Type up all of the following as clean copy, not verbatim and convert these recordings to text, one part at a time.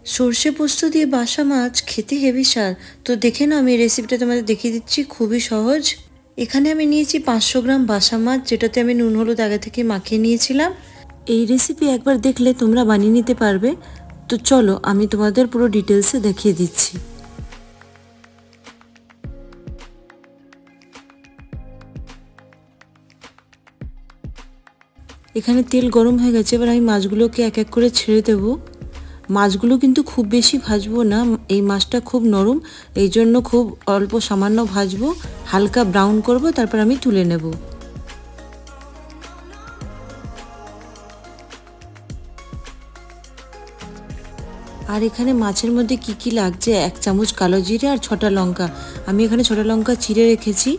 সর্ষে পোস্ত দিয়ে বাসা মাছ খেতে হেভি স্বাদ। তো দেখে নাও, আমি এই রেসিপিটা তোমাদের দেখিয়ে দিচ্ছি, খুবই সহজ। এখানে আমি নিয়েছি 500 গ্রাম বাসা মাছ, যেটাতে আমি নুন হলুদ আগে থেকে মাখিয়ে নিয়েছিলাম। এই রেসিপি একবার দেখলে তোমরা বানিয়ে নিতে পারবে। তো চলো আমি তোমাদের পুরো ডিটেলসে দেখিয়ে দিচ্ছি। এখানে তেল গরম হয়ে গেছে, এবার আমি মাছগুলোকে এক এক করে ছেড়ে দেব। মাছগুলো কিন্তু খুব বেশি ভাজবো না, এই মাছটা খুব নরম, এই জন্য খুব অল্প সামান্য ভাজবো, হালকা ব্রাউন করব, তারপর আমি তুলে নেব। আর এখানে মাছের মধ্যে কি কি লাগছে, 1 চামচ কালো জিরে আর 6টা লঙ্কা, আমি এখানে 6টা লঙ্কা চিড়ে রেখেছি।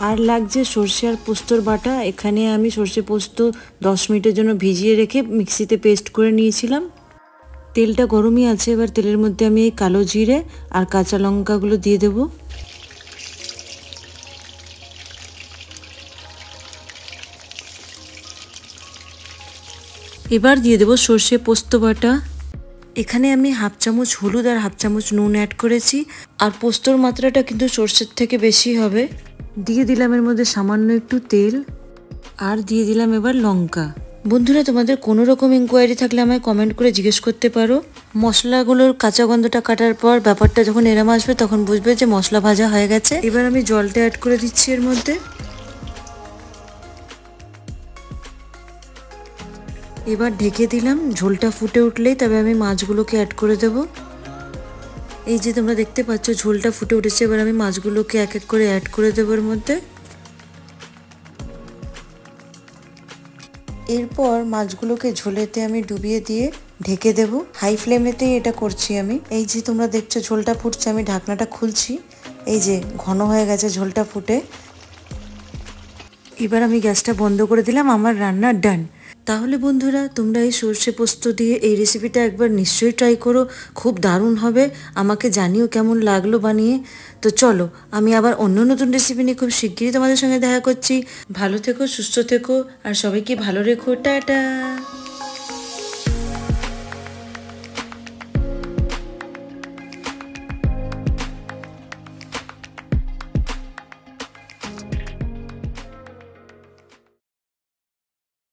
আর লাগছে সর্ষে আর পোস্তর বাটা, এখানে আমি সর্ষে পোস্ত 10 মিনিটের জন্য ভিজিয়ে রেখে মিক্সিতে পেস্ট করে নিয়েছিলাম। তেলটা গরমই আছে, এবার তেলের মধ্যে আমি এই কালো জিরে আর কাঁচা লঙ্কাগুলো দিয়ে দেব। এবার দিয়ে দেব সর্ষে পোস্ত বাটা। এখানে আমি 1/2 চামচ হলুদ আর 1/2 চামচ নুন অ্যাড করেছি, আর পোস্তর মাত্রাটা কিন্তু সর্ষের থেকে বেশি হবে। দিয়ে দিলাম এর মধ্যে সামান্য একটু তেল, আর দিয়ে দিলাম এবার লঙ্কা। বন্ধুরা, তোমাদের কোনো রকম ইনকোয়ারি থাকলে আমায় কমেন্ট করে জিজ্ঞেস করতে পারো। মশলাগুলোর কাঁচা গন্ধটা কাটার পর ব্যাপারটা যখন এরম আসবে তখন বুঝবে যে মশলা ভাজা হয়ে গেছে। এবার আমি জলটা অ্যাড করে দিচ্ছি এর মধ্যে। এবার ঢেকে দিলাম, ঝোলটা ফুটে উঠলেই তবে আমি মাছগুলোকে অ্যাড করে দেব। এই যে তোমরা দেখতে পাচ্ছ ঝোলটা ফুটে উঠেছে, এবার আমি মাছগুলোকে এক এক করে অ্যাড করে দেবো এর মধ্যে। এরপর মাছগুলোকে ঝোলেতে আমি ডুবিয়ে দিয়ে ঢেকে দেব। হাই ফ্লেমেতেই এটা করছি আমি। এই যে তোমরা দেখছো ঝোলটা ফুটছে, আমি ঢাকনাটা খুলছি, এই যে ঘন হয়ে গেছে ঝোলটা ফুটে। এবার আমি গ্যাসটা বন্ধ করে দিলাম, আমার রান্না ডান। তাহলে বন্ধুরা, তোমরা এই সর্ষে পোস্ত দিয়ে এই রেসিপিটা একবার নিশ্চয়ই ট্রাই করো, খুব দারুণ হবে। আমাকে জানিও কেমন লাগলো বানিয়ে। তো চলো, আমি আবার অন্য নতুন রেসিপি নিয়ে খুব শিগগিরই তোমাদের সঙ্গে দেখা করছি। ভালো থেকো, সুস্থ থেকো, আর সবাইকে ভালো রেখো। টাটা।